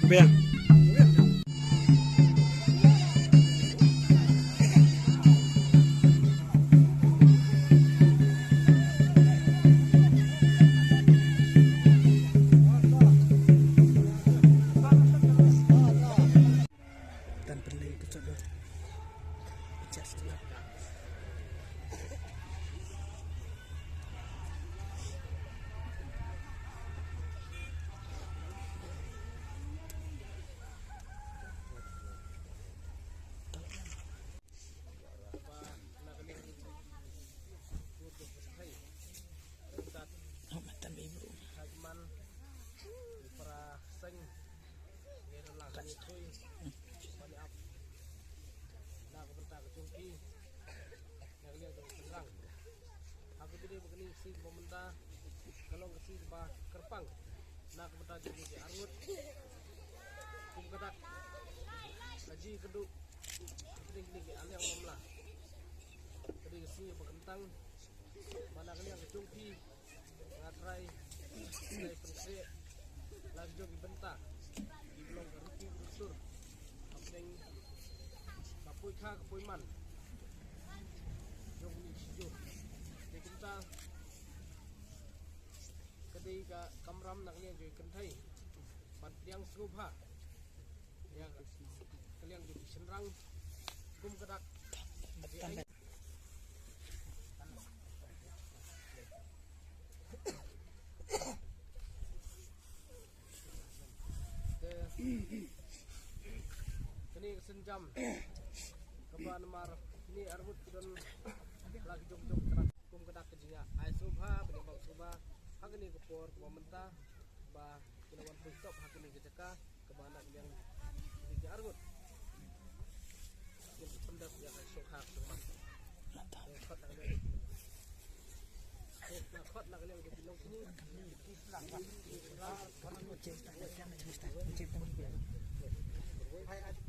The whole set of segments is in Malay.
Biar. Dan beli kecoh just aku jadi begini si pemerintah kalau si bah kerpang nak pemerintah jadi arut kum kata haji keduk gini aliang mamlah jadi si bekentang mana kali yang kecungki ngatrai dari pense lagi jogi bentak di belong keruki berusur apa kapui kah kapui man jong ni sijo di kita kedai ka kamram nak liang jogi kentai ban liang srupa ya kaliang jogi senrang kum kedak ini senjam keban mar ini arbut dan lagi jom terang kum kedak kejinya ai subha bang subha hak ini kepor pemerintah bah kelawan stop hak ini keceka kemana yang di arbut yang pendak yang sok hak teman khot nak liang di bilong sini kisah orang ngoceh tak ada mesti ngoceh pun dia hai ada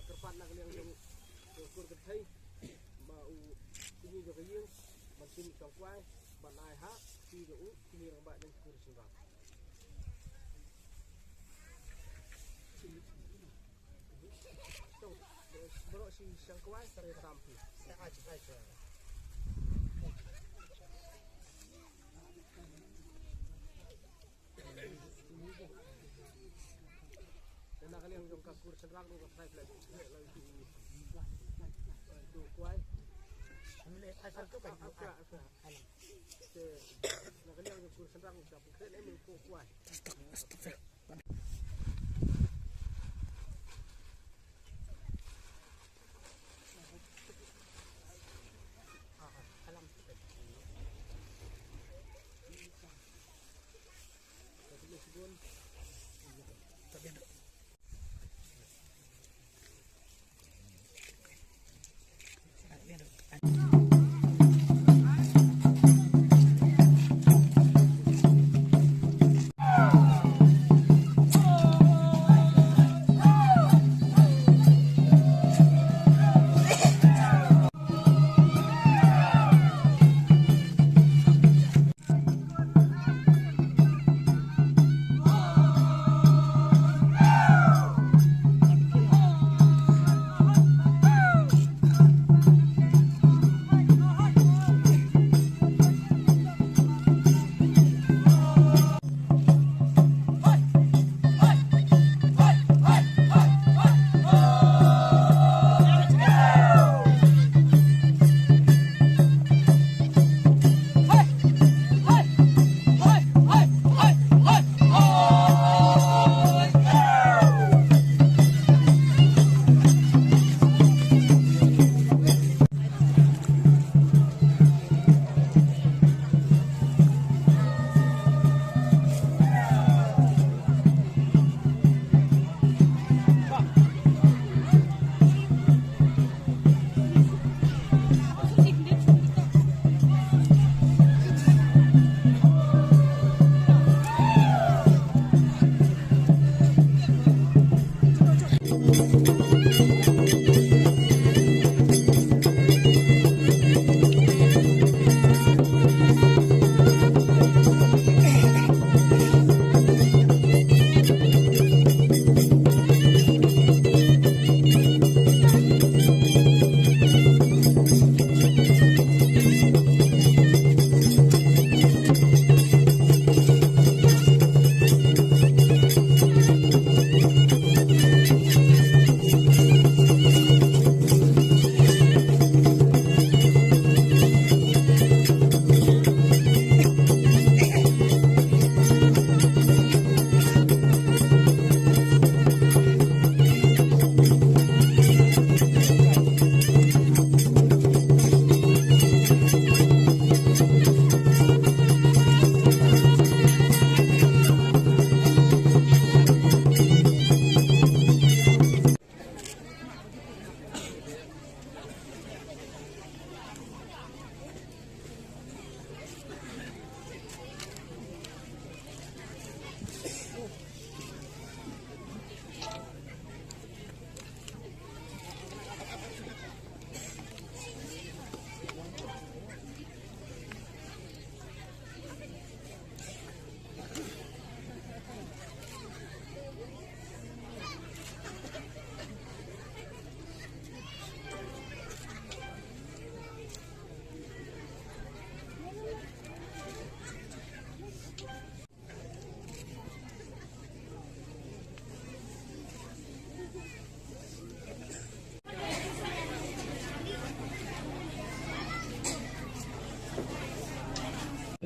kerpan nak liang yang ukur gethai mau ini juga yang masih congkwai ban ai ha khi được khi rằng bạn đang cười sung vào trong bro si sang quay sare tampi sẽ ai chỉ ai chơi dan nak kalian jom kakur senang tu kapal lagi tu quay Mele asal tu kan apa nak kalian yang kurang senang siap kita ni mengko kuat. Alam. Tapi sebelum tapi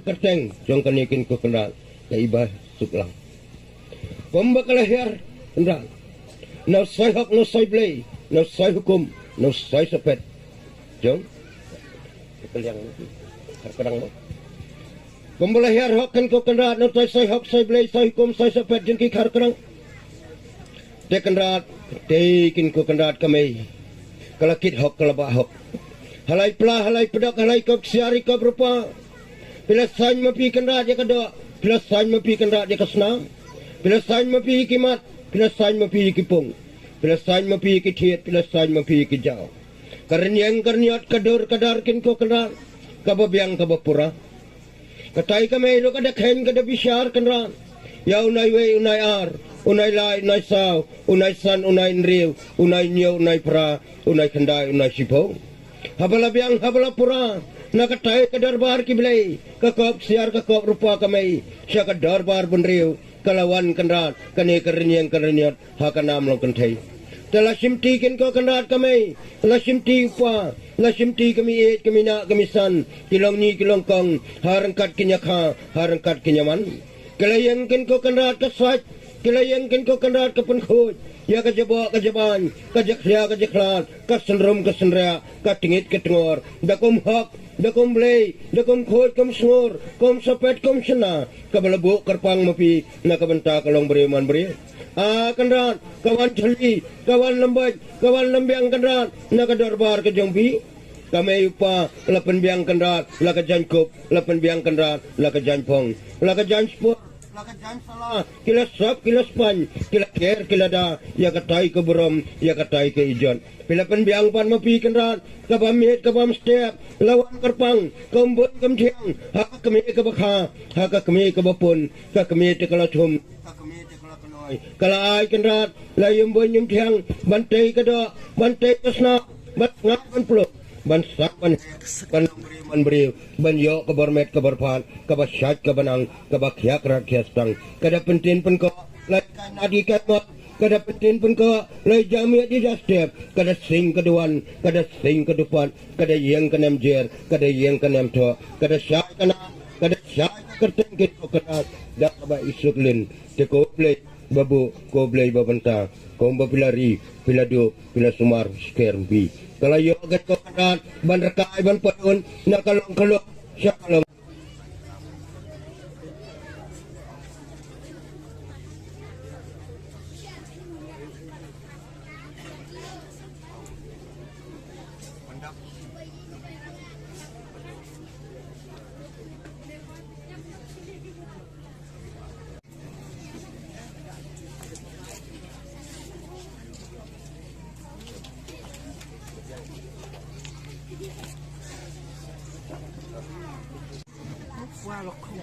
Kerteng jong kanikin ko kena ka iba suklang. Pembakalahyar kendal. No say hak, no say play, no say hukum, no say sepet. Jong. Kaliang kadang mo. Pembakalahyar hak kan ko kena no say hak, say play, say hukum, say sepet jeng ki kadang. Te kendal tekin ko kendal kami. Kalakit hak kalaba hak. Halai plah, halai pedak, halai kop siari kop rupa. Bila sain mapi kendra dia kada, bila sain mapi kendra dia kesna, bila sain mapi kimat, bila sain mapi kipung, bila sain mapi kitiet, bila sain mapi kijau. Karniang karniat kadur kadarkin ko kendra, kababiang kabapura. Katai kami lo kada khen kada bisyar kendra. Ya unai we unai ar, unai lai unai saw, unai san unai nriu, unai nyo unai pra, unai kendai unai sipong. Habala biang habala pura. Nakatai ke darbar kiblai, kakop siar kakop rupa kami, siya ke darbar benriu, kalawan kendrat, kani keriniang keriniat, hakanam long kentai. Telah simtikin ko kendrat kami, telah simti upa, telah simti kami kami nak kami san, kilong ni kilong kong, harangkat kinyakha, harangkat kinyaman. Kelayangkin ko kendrat kesat, kelayangkin ko kendrat kepenkhut, ya kejebak kejeban, kejekhya kejeklat, kesenrum kesenrea, ketingit ketengor, dakum hak, dakum blay, dakum khut, kum sngur, kum sapet, kum sena, kabalabu kerpang mapi, nak kabenta kalong beriman beri. Kendrat, kawan celi, kawan lembat, kawan lembiang kendrat, nak darbar ke jongbi. Kami upa, lapan biang kendrat, laka jankup, lapan biang kendrat, laka janpong, laka janspur. Laka jan salah, kila sap, kila span, kila ker, kila da, ya katai ke buram, ya katai ke ijon. Bila penbiang pan mapi kendrat, kabamit, kabam step, lawan kerpang, kembut kemtiang, haka kami ke bakha, haka kami ke bapun, haka kami te kalatum, haka kami te kalakanoi. Kala ai kendrat, layum bunyum tiang, bantai kada, bantai kesna, bat ngat ban puluh. Ban sak ban beri ban yo kabarmet kabarpan kabasyat kabanang kabakyak rakyat stang kada pentin pen ko lai kanadi katmot kada pentin pen ko lai jamiat di step kada sing keduan kada sing kedepan kada yang kenem jer kada yang kenem to kada syai kana kada syai kerten kito kada dak ba isuklin te ko play babu ko play babanta ko pilari pilado pila sumar skermbi. Kalau yo agak kau kenal, ban rekai ban padun, nak kalong siapa kalong.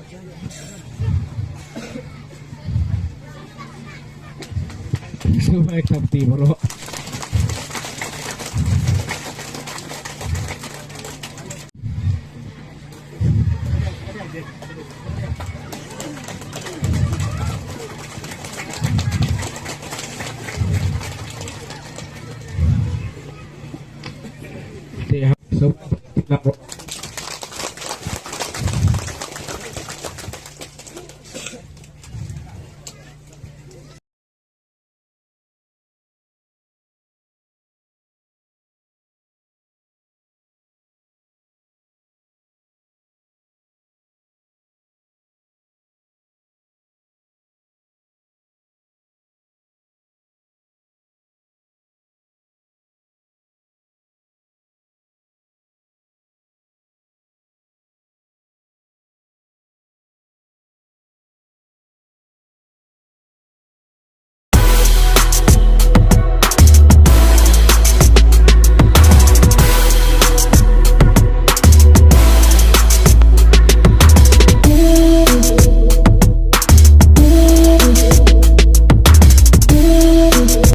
Coba ekap timur.